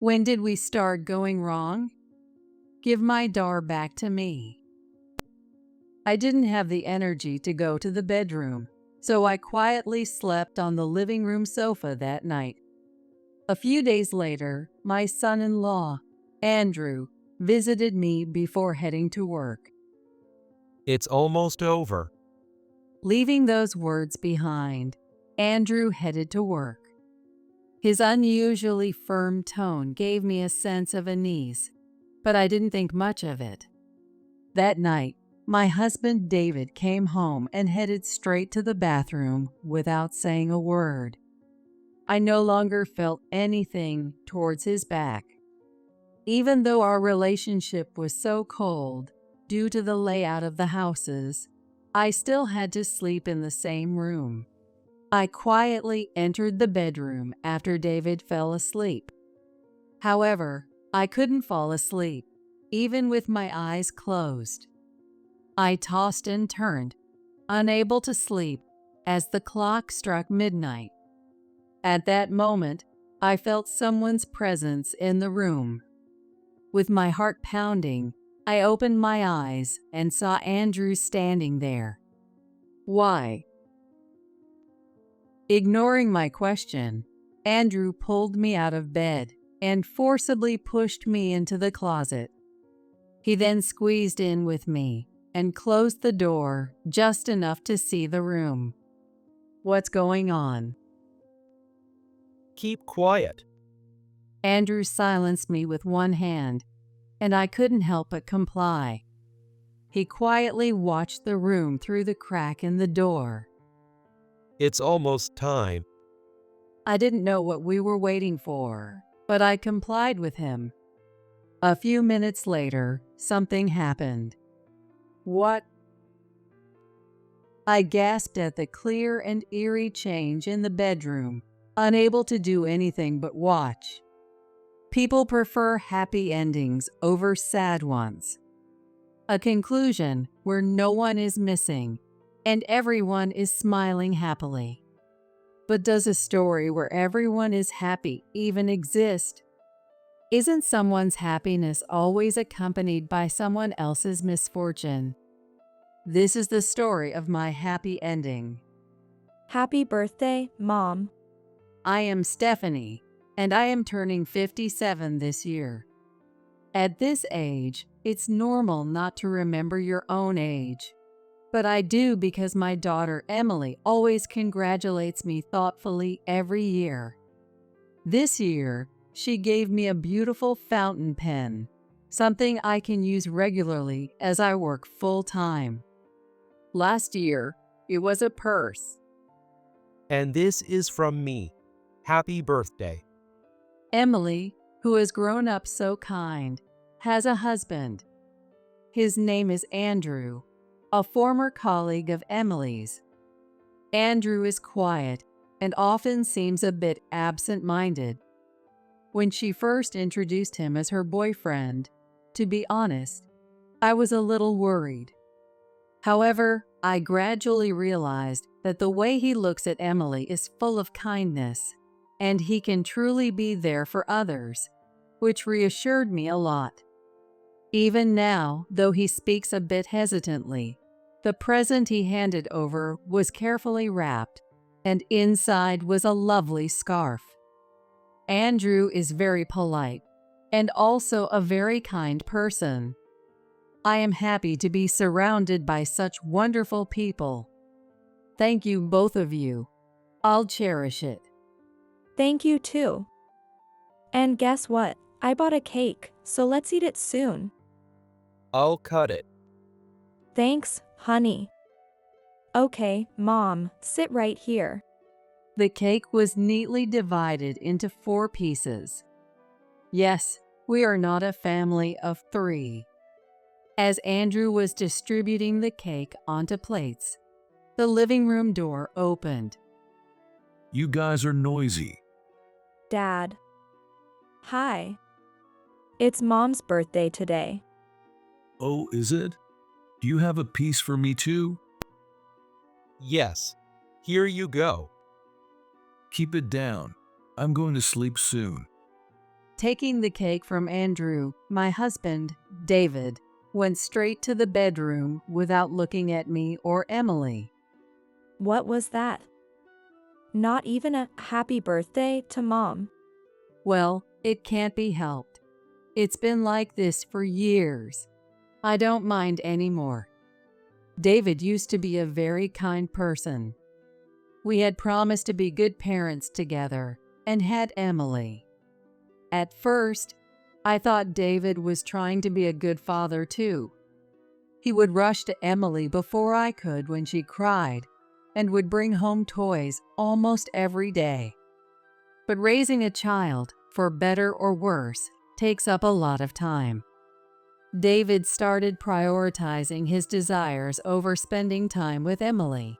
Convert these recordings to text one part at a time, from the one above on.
When did we start going wrong? Give my dar back to me. I didn't have the energy to go to the bedroom, so I quietly slept on the living room sofa that night. A few days later, my son-in-law, Andrew, visited me before heading to work. It's almost over. Leaving those words behind, Andrew headed to work. His unusually firm tone gave me a sense of unease, but I didn't think much of it. That night, my husband David came home and headed straight to the bathroom without saying a word. I no longer felt anything towards his back. Even though our relationship was so cold due to the layout of the houses, I still had to sleep in the same room. I quietly entered the bedroom after David fell asleep. However, I couldn't fall asleep, even with my eyes closed. I tossed and turned, unable to sleep, as the clock struck midnight. At that moment, I felt someone's presence in the room. With my heart pounding, I opened my eyes and saw Andrew standing there. Why? Ignoring my question, Andrew pulled me out of bed and forcibly pushed me into the closet. He then squeezed in with me and closed the door just enough to see the room. What's going on? Keep quiet. Andrew silenced me with one hand, and I couldn't help but comply. He quietly watched the room through the crack in the door. It's almost time. I didn't know what we were waiting for, but I complied with him. A few minutes later, something happened. What? I gasped at the clear and eerie change in the bedroom, unable to do anything but watch. People prefer happy endings over sad ones. A conclusion where no one is missing and everyone is smiling happily. But does a story where everyone is happy even exist? Isn't someone's happiness always accompanied by someone else's misfortune? This is the story of my happy ending. Happy birthday, Mom. I am Stephanie, and I am turning 57 this year. At this age, it's normal not to remember your own age. But I do because my daughter Emily always congratulates me thoughtfully every year. This year, she gave me a beautiful fountain pen, something I can use regularly as I work full-time. Last year, it was a purse. And this is from me. Happy birthday. Emily, who has grown up so kind, has a husband. His name is Andrew, a former colleague of Emily's. Andrew is quiet and often seems a bit absent-minded. When she first introduced him as her boyfriend, to be honest, I was a little worried. However, I gradually realized that the way he looks at Emily is full of kindness, and he can truly be there for others, which reassured me a lot. Even now, though he speaks a bit hesitantly, the present he handed over was carefully wrapped, and inside was a lovely scarf. Andrew is very polite and also a very kind person. I am happy to be surrounded by such wonderful people. Thank you, both of you. I'll cherish it. Thank you too. And guess what? I bought a cake, so let's eat it soon. I'll cut it. Thanks, honey. Okay, Mom, sit right here. The cake was neatly divided into 4 pieces. Yes, we are not a family of 3. As Andrew was distributing the cake onto plates, the living room door opened. You guys are noisy. Dad. Hi. It's Mom's birthday today. Oh, is it? Do you have a piece for me too? Yes. Here you go. Keep it down. I'm going to sleep soon. Taking the cake from Andrew, my husband, David, went straight to the bedroom without looking at me or Emily. What was that? Not even a happy birthday to Mom. Well, it can't be helped. It's been like this for years. I don't mind anymore. David used to be a very kind person. We had promised to be good parents together and had Emily. At first, I thought David was trying to be a good father too. He would rush to Emily before I could when she cried and would bring home toys almost every day. But raising a child, for better or worse, takes up a lot of time. David started prioritizing his desires over spending time with Emily.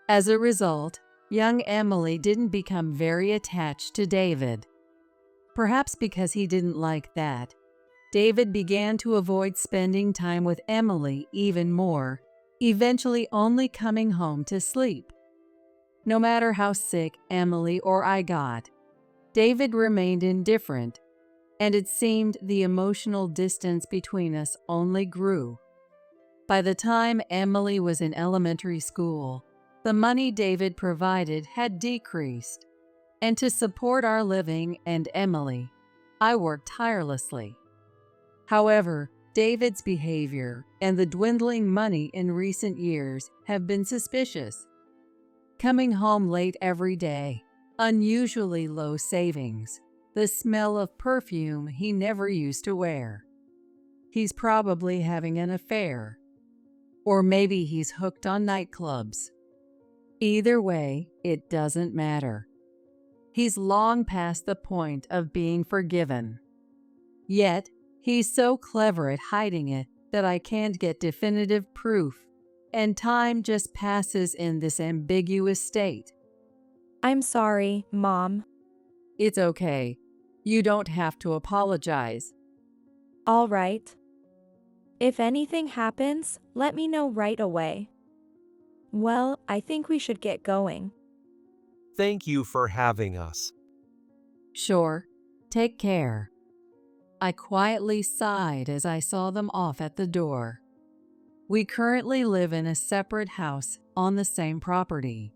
As a result, young Emily didn't become very attached to David. Perhaps because he didn't like that, David began to avoid spending time with Emily even more, eventually only coming home to sleep. No matter how sick Emily or I got, David remained indifferent, and it seemed the emotional distance between us only grew. By the time Emily was in elementary school, the money David provided had decreased, and to support our living and Emily, I worked tirelessly. However, David's behavior and the dwindling money in recent years have been suspicious. Coming home late every day, unusually low savings, the smell of perfume he never used to wear. He's probably having an affair. Or maybe he's hooked on nightclubs. Either way, it doesn't matter. He's long past the point of being forgiven. Yet, he's so clever at hiding it that I can't get definitive proof, and time just passes in this ambiguous state. I'm sorry, Mom. It's okay. You don't have to apologize. All right. If anything happens, let me know right away. Well, I think we should get going. Thank you for having us. Sure. Take care. I quietly sighed as I saw them off at the door. We currently live in a separate house on the same property.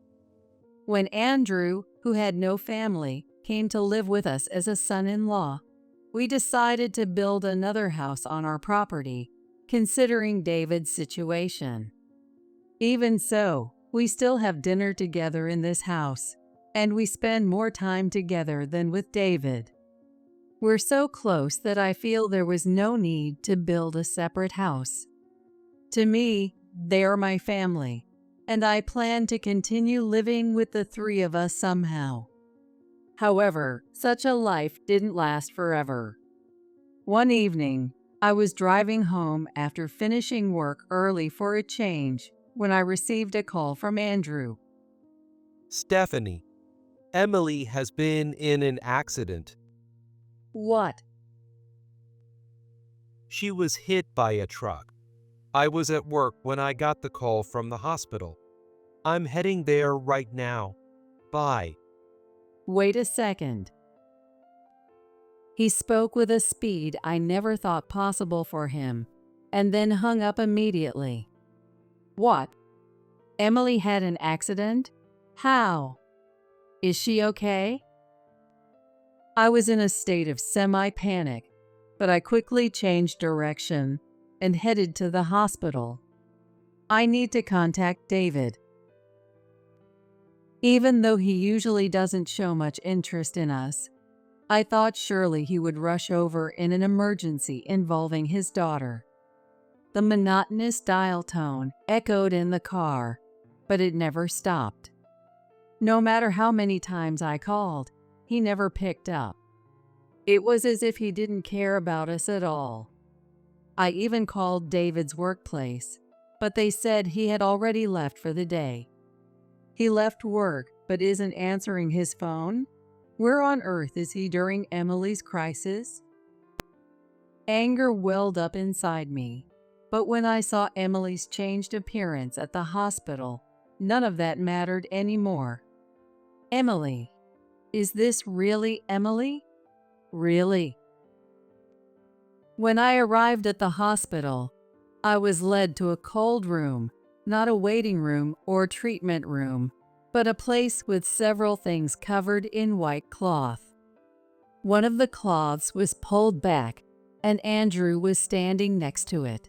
When Andrew, who had no family, came to live with us as a son-in-law, we decided to build another house on our property, considering David's situation. Even so, we still have dinner together in this house, and we spend more time together than with David. We're so close that I feel there was no need to build a separate house. To me, they are my family, and I plan to continue living with the three of us somehow. However, such a life didn't last forever. One evening, I was driving home after finishing work early for a change when I received a call from Andrew. Stephanie, Emily has been in an accident. What? She was hit by a truck. I was at work when I got the call from the hospital. I'm heading there right now. Bye. Wait a second. He spoke with a speed I never thought possible for him, and then hung up immediately. What? Emily had an accident? How? Is she okay? I was in a state of semi-panic, but I quickly changed direction and headed to the hospital. I need to contact David. Even though he usually doesn't show much interest in us, I thought surely he would rush over in an emergency involving his daughter. The monotonous dial tone echoed in the car, but it never stopped. No matter how many times I called, he never picked up. It was as if he didn't care about us at all. I even called David's workplace, but they said he had already left for the day. He left work but isn't answering his phone? Where on earth is he during Emily's crisis? Anger welled up inside me, but when I saw Emily's changed appearance at the hospital, none of that mattered anymore. Emily. Is this really Emily? Really? When I arrived at the hospital, I was led to a cold room, not a waiting room or treatment room, but a place with several things covered in white cloth. One of the cloths was pulled back, and Andrew was standing next to it.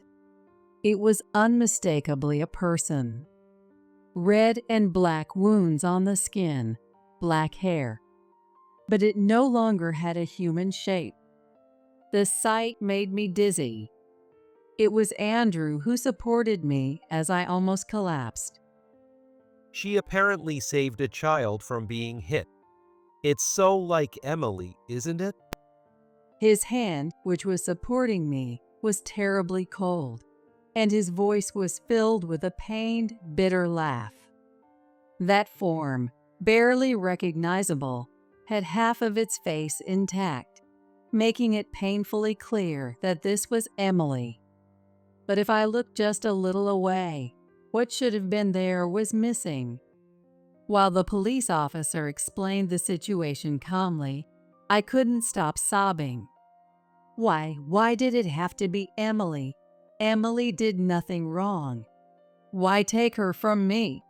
It was unmistakably a person. Red and black wounds on the skin, black hair. But it no longer had a human shape. The sight made me dizzy. It was Andrew who supported me as I almost collapsed. She apparently saved a child from being hit. It's so like Emily, isn't it? His hand, which was supporting me, was terribly cold, and his voice was filled with a pained, bitter laugh. That form, barely recognizable, had half of its face intact, making it painfully clear that this was Emily. But if I looked just a little away, what should have been there was missing. While the police officer explained the situation calmly, I couldn't stop sobbing. Why did it have to be Emily? Emily did nothing wrong. Why take her from me?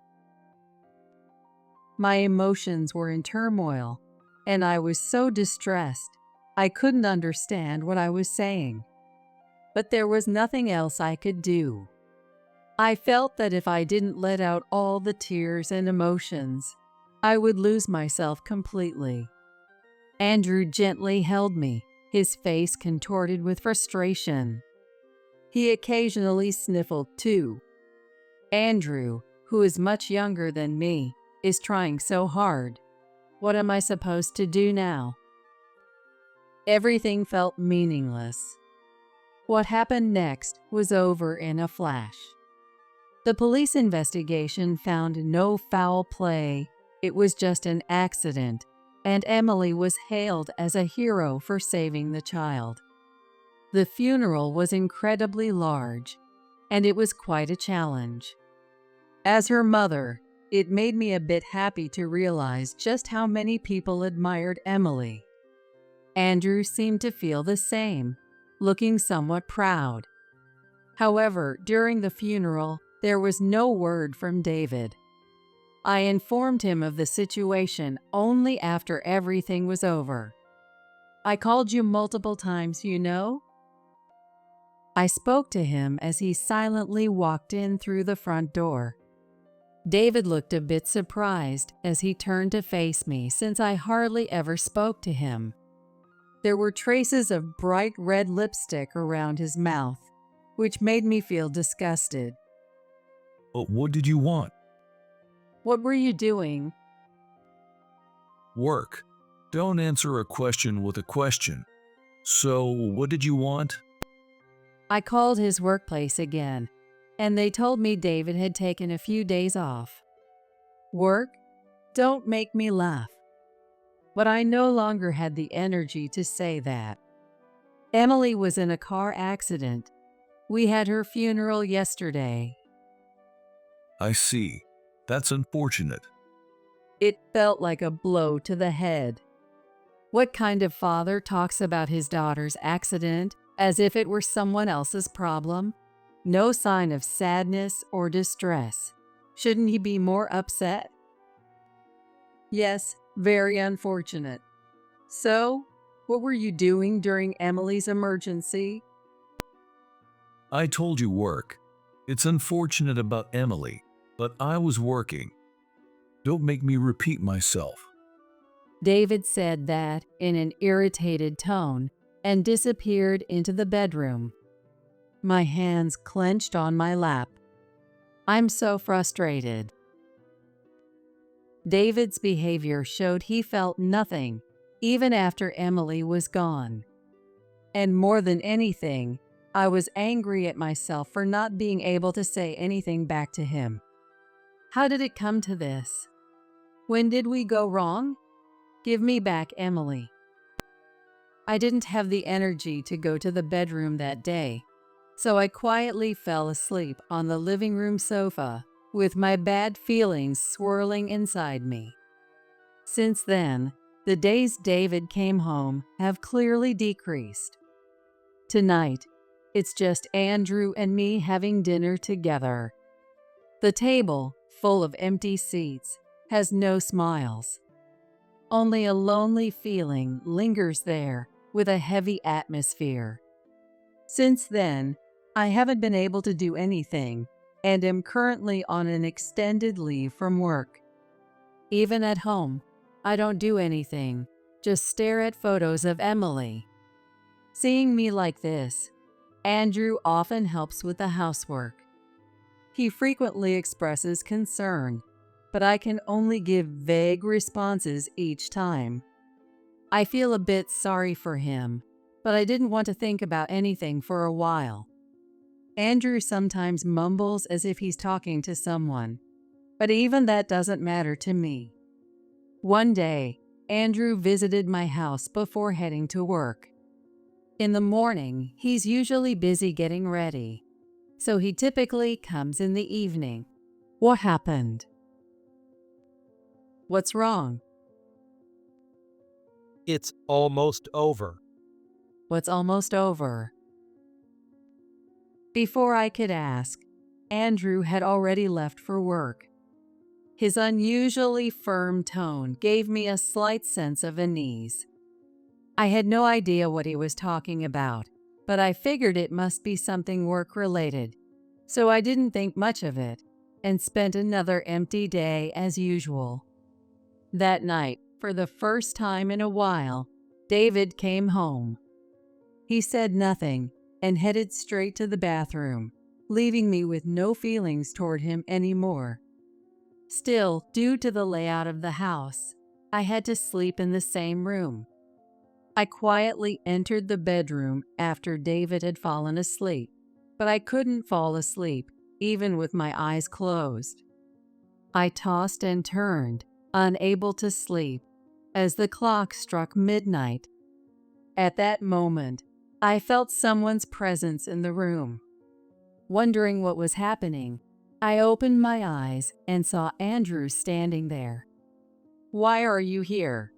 My emotions were in turmoil, and I was so distressed, I couldn't understand what I was saying. But there was nothing else I could do. I felt that if I didn't let out all the tears and emotions, I would lose myself completely. Andrew gently held me, his face contorted with frustration. He occasionally sniffled too. Andrew, who is much younger than me, is trying so hard. What am I supposed to do now? Everything felt meaningless. What happened next was over in a flash. The police investigation found no foul play. It was just an accident, and Emily was hailed as a hero for saving the child. The funeral was incredibly large, and it was quite a challenge. As her mother, it made me a bit happy to realize just how many people admired Emily. Andrew seemed to feel the same, looking somewhat proud. However, during the funeral, there was no word from David. I informed him of the situation only after everything was over. I called you multiple times, you know? I spoke to him as he silently walked in through the front door. David looked a bit surprised as he turned to face me since I hardly ever spoke to him. There were traces of bright red lipstick around his mouth, which made me feel disgusted. What did you want? What were you doing? Work. Don't answer a question with a question. So, what did you want? I called his workplace again, and they told me David had taken a few days off. Work? Don't make me laugh. But I no longer had the energy to say that. Emily was in a car accident. We had her funeral yesterday. I see. That's unfortunate. It felt like a blow to the head. What kind of father talks about his daughter's accident as if it were someone else's problem? No sign of sadness or distress. Shouldn't he be more upset? Yes, very unfortunate. So, what were you doing during Emily's emergency? I told you work. It's unfortunate about Emily, but I was working. Don't make me repeat myself. David said that in an irritated tone and disappeared into the bedroom. My hands clenched on my lap. I'm so frustrated. David's behavior showed he felt nothing, even after Emily was gone. And more than anything, I was angry at myself for not being able to say anything back to him. How did it come to this? When did we go wrong? Give me back Emily. I didn't have the energy to go to the bedroom that day, so I quietly fell asleep on the living room sofa with my bad feelings swirling inside me. Since then, The days David came home have clearly decreased. Tonight, it's just Andrew and me having dinner together. The table, full of empty seats, has no smiles. Only a lonely feeling lingers there with a heavy atmosphere. Since then, I haven't been able to do anything and am currently on an extended leave from work. Even at home, I don't do anything, just stare at photos of Emily. Seeing me like this, Andrew often helps with the housework. He frequently expresses concern, but I can only give vague responses each time. I feel a bit sorry for him, but I didn't want to think about anything for a while. Andrew sometimes mumbles as if he's talking to someone, but even that doesn't matter to me. One day, Andrew visited my house before heading to work. In the morning, he's usually busy getting ready, so he typically comes in the evening. What happened? What's wrong? It's almost over. What's almost over? Before I could ask, Andrew had already left for work. His unusually firm tone gave me a slight sense of unease. I had no idea what he was talking about, but I figured it must be something work-related, so I didn't think much of it and spent another empty day as usual. That night, for the first time in a while, David came home. He said nothing and headed straight to the bathroom, leaving me with no feelings toward him anymore. Still, due to the layout of the house, I had to sleep in the same room. I quietly entered the bedroom after David had fallen asleep, but I couldn't fall asleep, even with my eyes closed. I tossed and turned, unable to sleep, as the clock struck midnight. At that moment, I felt someone's presence in the room. Wondering what was happening, I opened my eyes and saw Andrew standing there. "Why are you here?"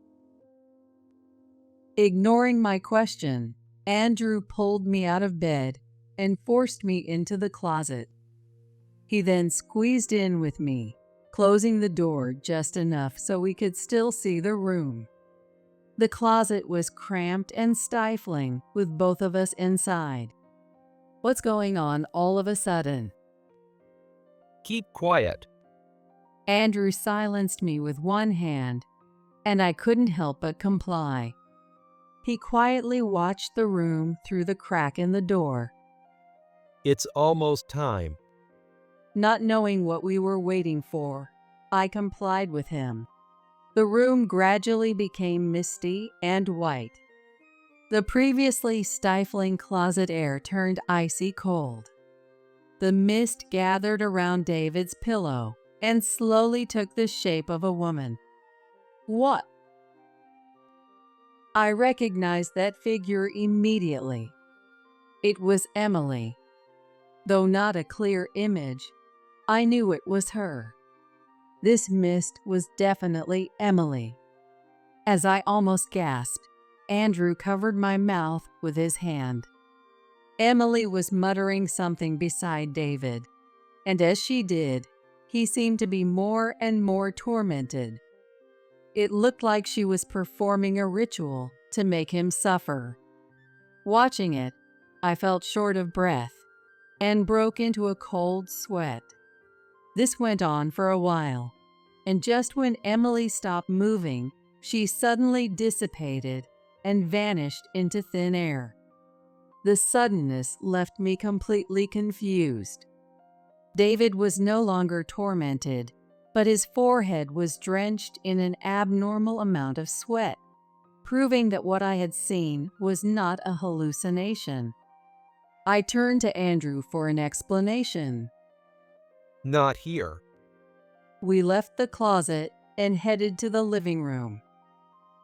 Ignoring my question, Andrew pulled me out of bed and forced me into the closet. He then squeezed in with me, closing the door just enough so we could still see the room. The closet was cramped and stifling with both of us inside. "What's going on all of a sudden?" Keep quiet. Andrew silenced me with one hand, and I couldn't help but comply. He quietly watched the room through the crack in the door. It's almost time. Not knowing what we were waiting for, I complied with him. The room gradually became misty and white. The previously stifling closet air turned icy cold. The mist gathered around David's pillow and slowly took the shape of a woman. What? I recognized that figure immediately. It was Emily. Though not a clear image, I knew it was her. This mist was definitely Emily. As I almost gasped, Andrew covered my mouth with his hand. Emily was muttering something beside David, and as she did, he seemed to be more and more tormented. It looked like she was performing a ritual to make him suffer. Watching it, I felt short of breath and broke into a cold sweat. This went on for a while, and just when Emily stopped moving, she suddenly dissipated and vanished into thin air. The suddenness left me completely confused. David was no longer tormented, but his forehead was drenched in an abnormal amount of sweat, proving that what I had seen was not a hallucination. I turned to Andrew for an explanation. Not here. We left the closet and headed to the living room.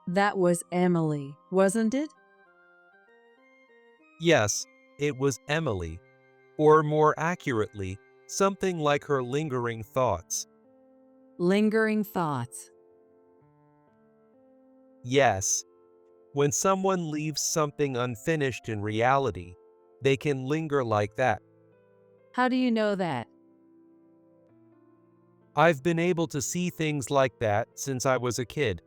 That was Emily, wasn't it? Yes, it was Emily. Or more accurately, something like her lingering thoughts. Lingering thoughts. Yes, when someone leaves something unfinished in reality, they can linger like that. How do you know that? I've been able to see things like that since I was a kid.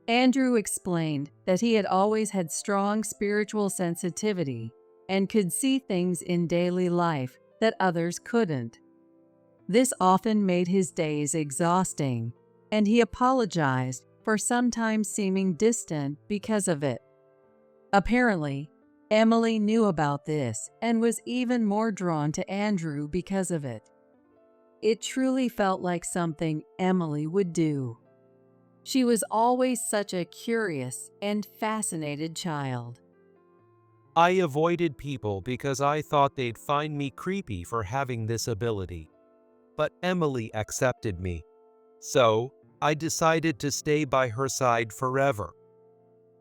Andrew explained that he had always had strong spiritual sensitivity and could see things in daily life that others couldn't. This often made his days exhausting, and he apologized for sometimes seeming distant because of it. Apparently, Emily knew about this and was even more drawn to Andrew because of it. It truly felt like something Emily would do. She was always such a curious and fascinated child. I avoided people because I thought they'd find me creepy for having this ability. But Emily accepted me. So, I decided to stay by her side forever.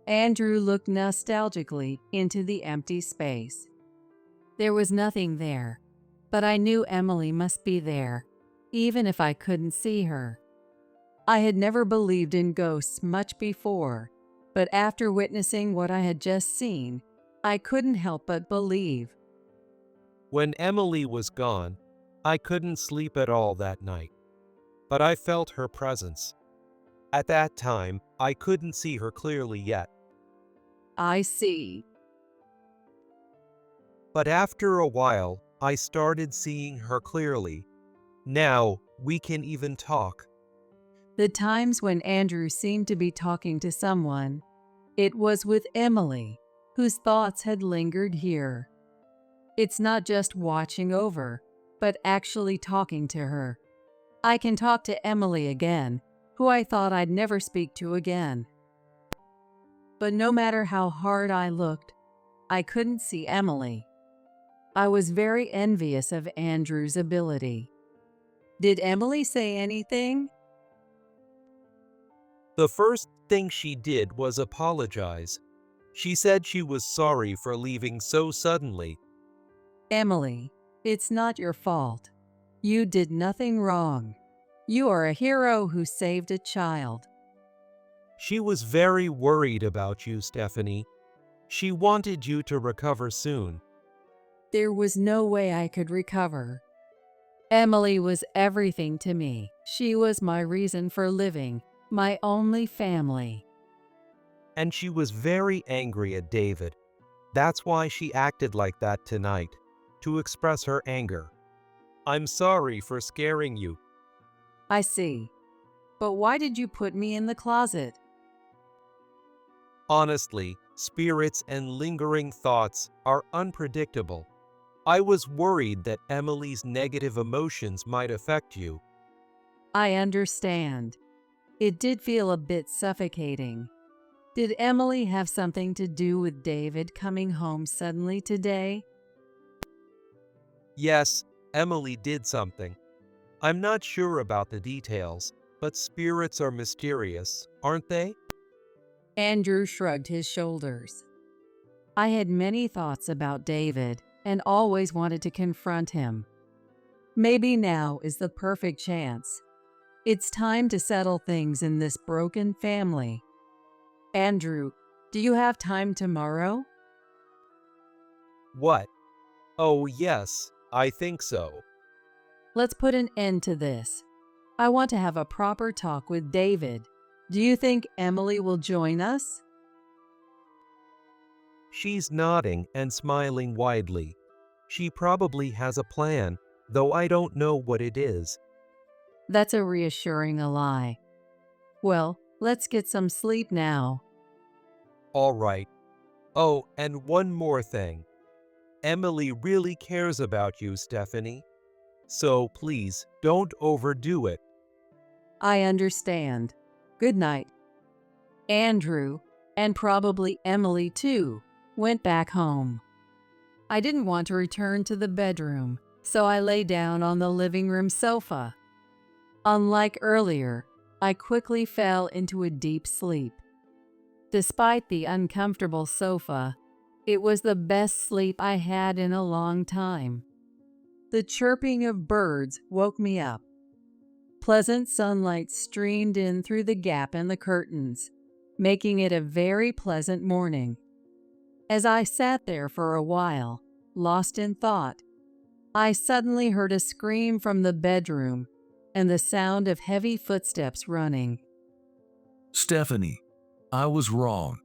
Andrew looked nostalgically into the empty space. There was nothing there, but I knew Emily must be there, even if I couldn't see her. I had never believed in ghosts much before, but after witnessing what I had just seen, I couldn't help but believe. When Emily was gone, I couldn't sleep at all that night. But I felt her presence. At that time, I couldn't see her clearly yet. I see. But after a while, I started seeing her clearly. Now, we can even talk. The times when Andrew seemed to be talking to someone, it was with Emily, whose thoughts had lingered here. It's not just watching over, but actually talking to her. I can talk to Emily again, who I thought I'd never speak to again. But no matter how hard I looked, I couldn't see Emily. I was very envious of Andrew's ability. Did Emily say anything? The first thing she did was apologize. She said she was sorry for leaving so suddenly. Emily, it's not your fault. You did nothing wrong. You are a hero who saved a child. She was very worried about you, Stephanie. She wanted you to recover soon. There was no way I could recover. Emily was everything to me. She was my reason for living, my only family. And she was very angry at David. That's why she acted like that tonight, to express her anger. I'm sorry for scaring you. I see. But why did you put me in the closet? Honestly, spirits and lingering thoughts are unpredictable. I was worried that Emily's negative emotions might affect you. I understand. It did feel a bit suffocating. Did Emily have something to do with David coming home suddenly today? Yes, Emily did something. I'm not sure about the details, but spirits are mysterious, aren't they? Andrew shrugged his shoulders. I had many thoughts about David and always wanted to confront him. Maybe now is the perfect chance. It's time to settle things in this broken family. Andrew, do you have time tomorrow? What? Oh, yes, I think so. Let's put an end to this. I want to have a proper talk with David. Do you think Emily will join us? She's nodding and smiling widely. She probably has a plan, though I don't know what it is. That's a reassuring ally. Well, let's get some sleep now. All right. Oh, and one more thing. Emily really cares about you, Stephanie. So please, don't overdo it. I understand. Good night. Andrew, and probably Emily too, went back home. I didn't want to return to the bedroom, so I lay down on the living room sofa. Unlike earlier, I quickly fell into a deep sleep. Despite the uncomfortable sofa, it was the best sleep I had in a long time. The chirping of birds woke me up. Pleasant sunlight streamed in through the gap in the curtains. making it a very pleasant morning. As I sat there for a while, lost in thought, I suddenly heard a scream from the bedroom and the sound of heavy footsteps running. Stephanie, I was wrong.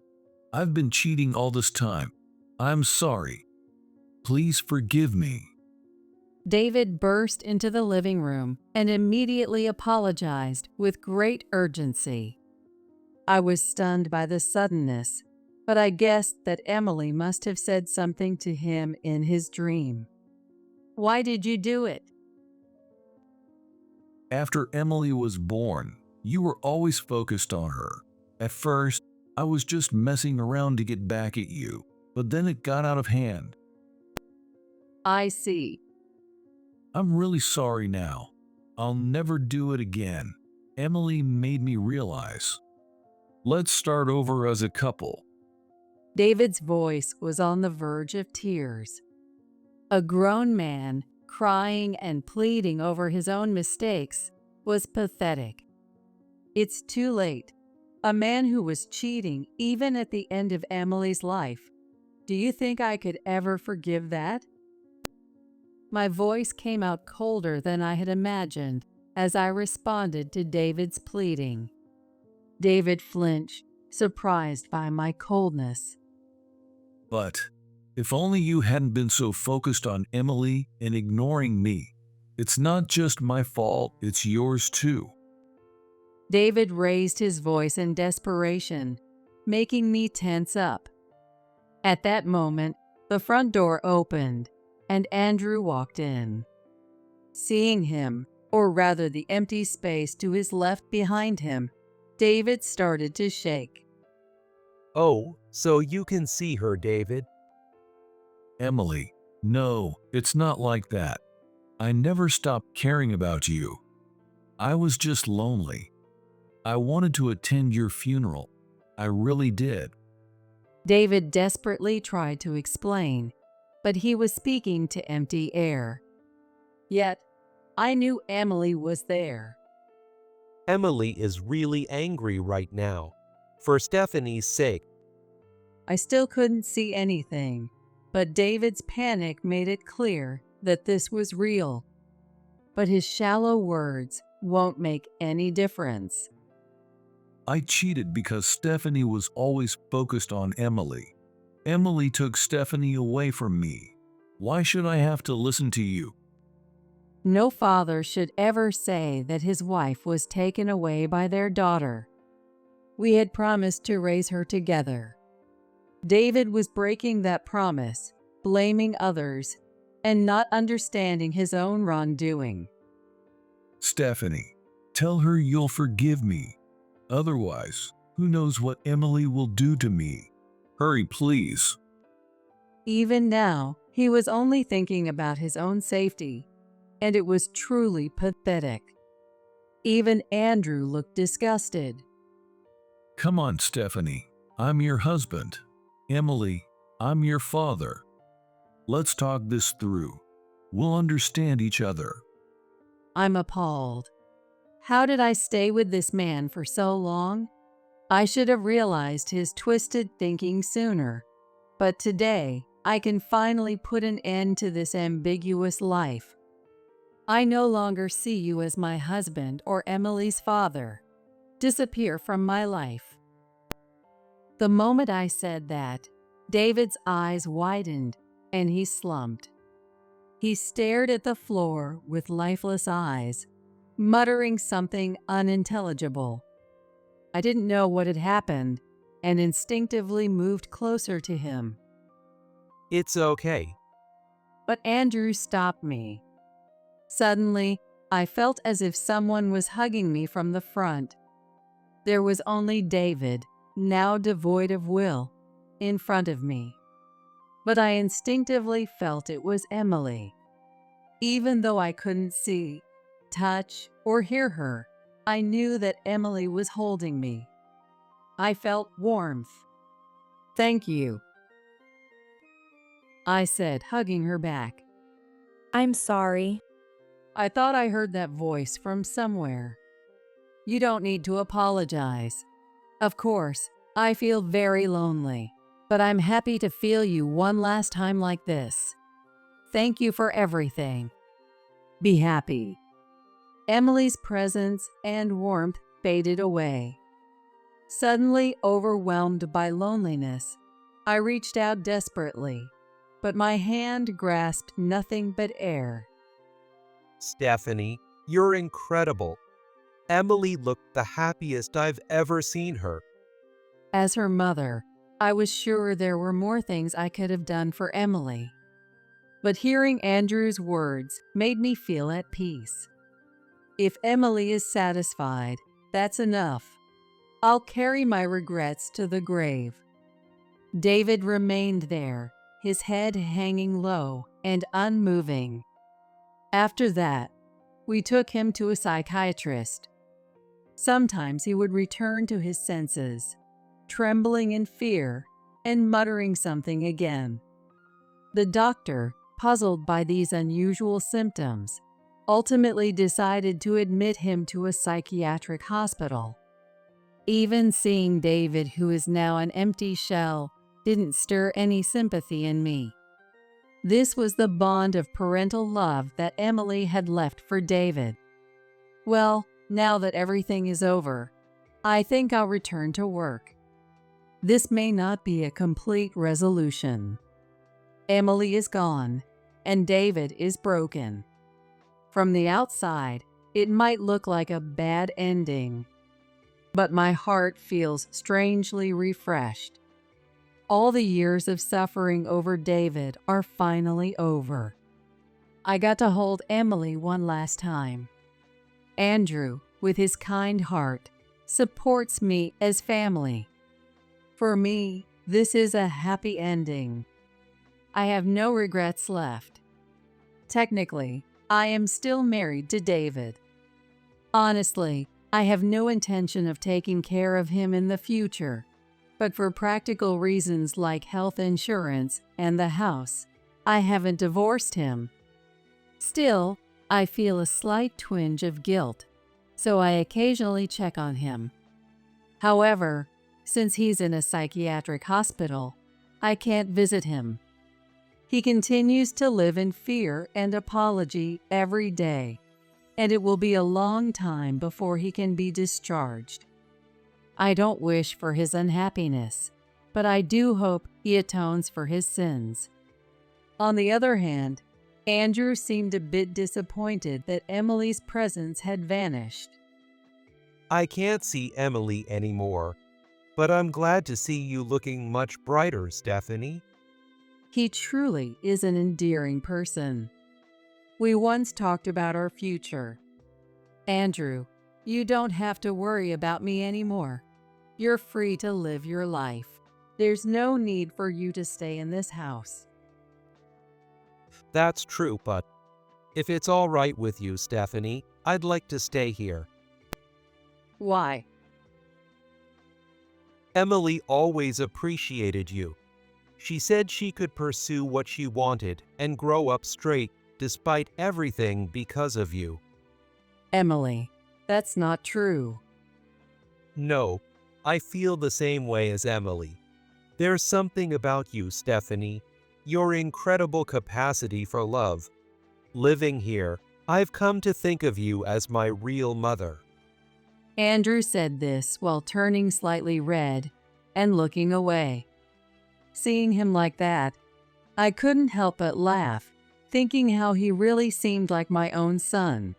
I've been cheating all this time. I'm sorry. Please forgive me. David burst into the living room and immediately apologized with great urgency. I was stunned by the suddenness, but I guessed that Emily must have said something to him in his dream. Why did you do it? After Emily was born, you were always focused on her. At first, I was just messing around to get back at you, but then it got out of hand. I see. I'm really sorry now. I'll never do it again. Emily made me realize. Let's start over as a couple. David's voice was on the verge of tears. A grown man, crying and pleading over his own mistakes, was pathetic. It's too late. A man who was cheating even at the end of Emily's life. Do you think I could ever forgive that? My voice came out colder than I had imagined as I responded to David's pleading. David flinched, surprised by my coldness. But if only you hadn't been so focused on Emily and ignoring me. It's not just my fault, it's yours too. David raised his voice in desperation, making me tense up. At that moment, the front door opened, and Andrew walked in. Seeing him, or rather the empty space to his left behind him, David started to shake. Oh, so you can see her, David. Emily, no, it's not like that. I never stopped caring about you. I was just lonely. I wanted to attend your funeral. I really did. David desperately tried to explain, but he was speaking to empty air. Yet, I knew Emily was there. Emily is really angry right now. For Stephanie's sake. I still couldn't see anything, but David's panic made it clear that this was real. But his shallow words won't make any difference. I cheated because Stephanie was always focused on Emily. Emily took Stephanie away from me. Why should I have to listen to you? No father should ever say that his wife was taken away by their daughter. We had promised to raise her together. David was breaking that promise, blaming others, and not understanding his own wrongdoing. Stephanie, tell her you'll forgive me. Otherwise, who knows what Emily will do to me? Hurry, please. Even now, he was only thinking about his own safety, and it was truly pathetic. Even Andrew looked disgusted. Come on, Stephanie. I'm your husband. Emily, I'm your father. Let's talk this through. We'll understand each other. I'm appalled. How did I stay with this man for so long? I should have realized his twisted thinking sooner. But today, I can finally put an end to this ambiguous life. I no longer see you as my husband or Emily's father. Disappear from my life. The moment I said that, David's eyes widened and he slumped. He stared at the floor with lifeless eyes, muttering something unintelligible. I didn't know what had happened and instinctively moved closer to him. It's okay. But Andrew stopped me. Suddenly, I felt as if someone was hugging me from the front. There was only David, now devoid of will, in front of me. But I instinctively felt it was Emily. Even though I couldn't see, touch, or hear her, I knew that Emily was holding me. I felt warmth. "Thank you," I said, hugging her back. I'm sorry. I thought I heard that voice from somewhere. You don't need to apologize. Of course, I feel very lonely, but I'm happy to feel you one last time like this. Thank you for everything. Be happy." Emily's presence and warmth faded away. Suddenly overwhelmed by loneliness, I reached out desperately, but my hand grasped nothing but air. Stephanie, you're incredible. Emily looked the happiest I've ever seen her. As her mother, I was sure there were more things I could have done for Emily. But hearing Andrew's words made me feel at peace. If Emily is satisfied, that's enough. I'll carry my regrets to the grave. David remained there, his head hanging low and unmoving. After that, we took him to a psychiatrist. Sometimes he would return to his senses, trembling in fear and muttering something again. The doctor, puzzled by these unusual symptoms, ultimately decided to admit him to a psychiatric hospital. Even seeing David, who is now an empty shell, didn't stir any sympathy in me. This was the bond of parental love that Emily had left for David. Well, now that everything is over, I think I'll return to work. This may not be a complete resolution. Emily is gone, and David is broken. From the outside, it might look like a bad ending, but my heart feels strangely refreshed. All the years of suffering over David are finally over. I got to hold Emily one last time. Andrew, with his kind heart, supports me as family. For me, this is a happy ending. I have no regrets left. Technically, I am still married to David. Honestly, I have no intention of taking care of him in the future, but for practical reasons like health insurance and the house, I haven't divorced him. Still, I feel a slight twinge of guilt, so I occasionally check on him. However, since he's in a psychiatric hospital, I can't visit him. He continues to live in fear and apology every day, and it will be a long time before he can be discharged. I don't wish for his unhappiness, but I do hope he atones for his sins. On the other hand, Andrew seemed a bit disappointed that Emily's presence had vanished. I can't see Emily anymore, but I'm glad to see you looking much brighter, Stephanie. He truly is an endearing person. We once talked about our future. Andrew, you don't have to worry about me anymore. You're free to live your life. There's no need for you to stay in this house. That's true, but if it's all right with you, Stephanie, I'd like to stay here. Why? Emily always appreciated you. She said she could pursue what she wanted and grow up straight despite everything because of you. Emily, that's not true. No, I feel the same way as Emily. There's something about you, Stephanie, your incredible capacity for love. Living here, I've come to think of you as my real mother. Andrew said this while turning slightly red and looking away. Seeing him like that, I couldn't help but laugh, thinking how he really seemed like my own son.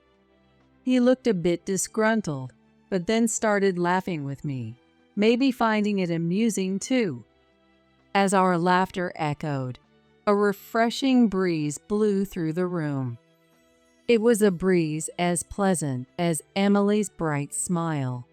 He looked a bit disgruntled, but then started laughing with me, maybe finding it amusing too. As our laughter echoed, a refreshing breeze blew through the room. It was a breeze as pleasant as Emily's bright smile.